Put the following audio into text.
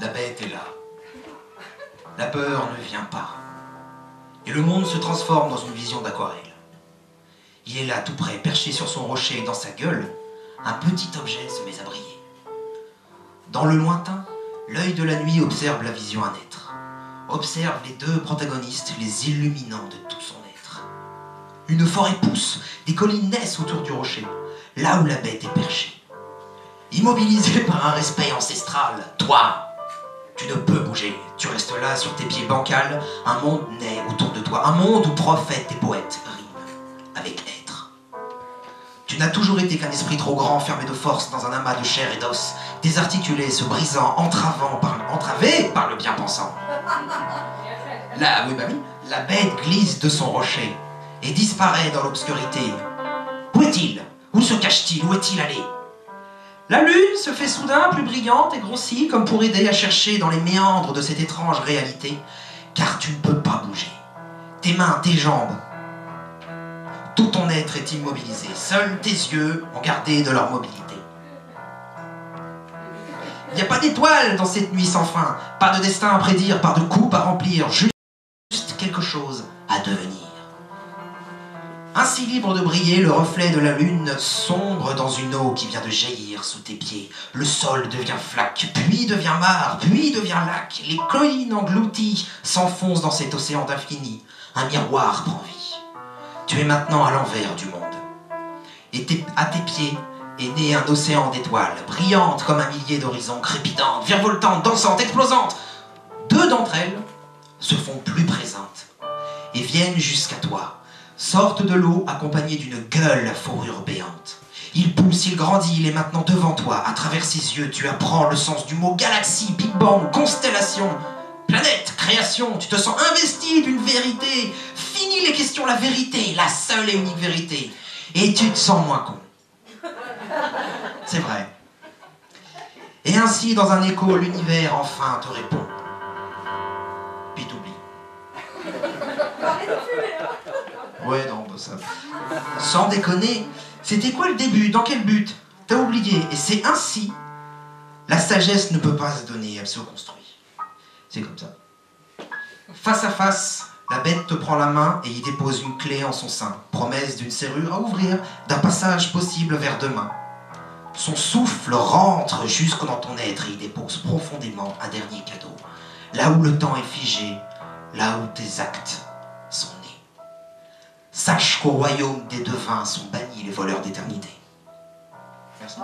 La bête est là. La peur ne vient pas. Et le monde se transforme dans une vision d'aquarelle. Il est là tout près, perché sur son rocher, et dans sa gueule, un petit objet se met à briller. Dans le lointain, l'œil de la nuit observe la vision à naître. Observe les deux protagonistes, les illuminant de tout son être. Une forêt pousse, des collines naissent autour du rocher, là où la bête est perchée. Immobilisé par un respect ancestral, toi, tu ne peux bouger. Tu restes là sur tes pieds bancals. Un monde naît autour de toi. Un monde où prophètes et poètes riment avec être. Tu n'as toujours été qu'un esprit trop grand, fermé de force dans un amas de chair et d'os, désarticulé, se brisant, entravé par le bien-pensant. La bête glisse de son rocher et disparaît dans l'obscurité. Où est-il? Où se cache-t-il? Où est-il allé? La lune se fait soudain plus brillante et grossit comme pour aider à chercher dans les méandres de cette étrange réalité, car tu ne peux pas bouger. Tes mains, tes jambes, tout ton être est immobilisé. Seuls tes yeux ont gardé de leur mobilité. Il n'y a pas d'étoiles dans cette nuit sans fin, pas de destin à prédire, pas de coupe à remplir, juste quelque chose à devenir. Ainsi libre de briller, le reflet de la lune sombre dans une eau qui vient de jaillir sous tes pieds. Le sol devient flaque, puis devient mare, puis devient lac. Les collines englouties s'enfoncent dans cet océan d'infini. Un miroir prend vie. Tu es maintenant à l'envers du monde. Et à tes pieds est né un océan d'étoiles, brillantes comme un millier d'horizons, crépitantes, virevoltantes, dansantes, explosantes. Deux d'entre elles se font plus présentes et viennent jusqu'à toi. Sortent de l'eau accompagnés d'une gueule à fourrure béante. Il pousse, il grandit, il est maintenant devant toi. À travers ses yeux, tu apprends le sens du mot galaxie, Big Bang, constellation, planète, création. Tu te sens investi d'une vérité. Fini les questions, la vérité, la seule et unique vérité. Et tu te sens moins con. C'est vrai. Et ainsi, dans un écho, l'univers enfin te répond. Puis t'oublies. Ouais, non, bah ça... Sans déconner, c'était quoi le début? Dans quel but? T'as oublié. Et c'est ainsi. La sagesse ne peut pas se donner, elle se construit. C'est comme ça. Face à face, la bête te prend la main et y dépose une clé en son sein. Promesse d'une serrure à ouvrir, d'un passage possible vers demain. Son souffle rentre jusque dans ton être et y dépose profondément un dernier cadeau. Là où le temps est figé, là où tes actes sont nés. Sache qu'au royaume des devins sont bannis les voleurs d'éternité. Merci.